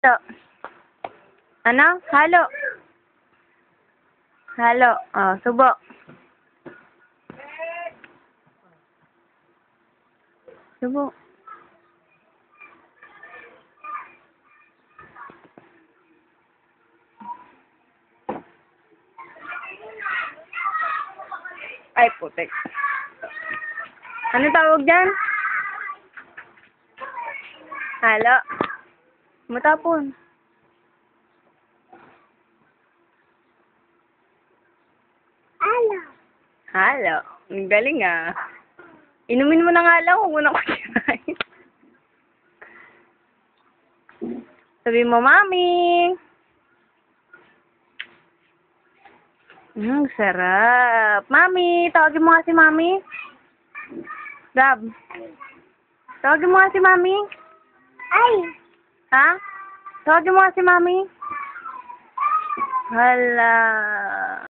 Halo. Ano? Halo. Halo. Oh, subo. Subo. Ay, putik. Ano tawag dyan? Halo. Matapon. Halo. Halo. Ang galing ah. Inumin mo na nga lang, huwag mo na ko kinain. Sabi mo, Mami. Sarap. Mami, tawagin mo nga si Mami. Gab. Tawagin mo nga si Mami. Ay. Ha? Tawagin mo nga si Mami. Hala.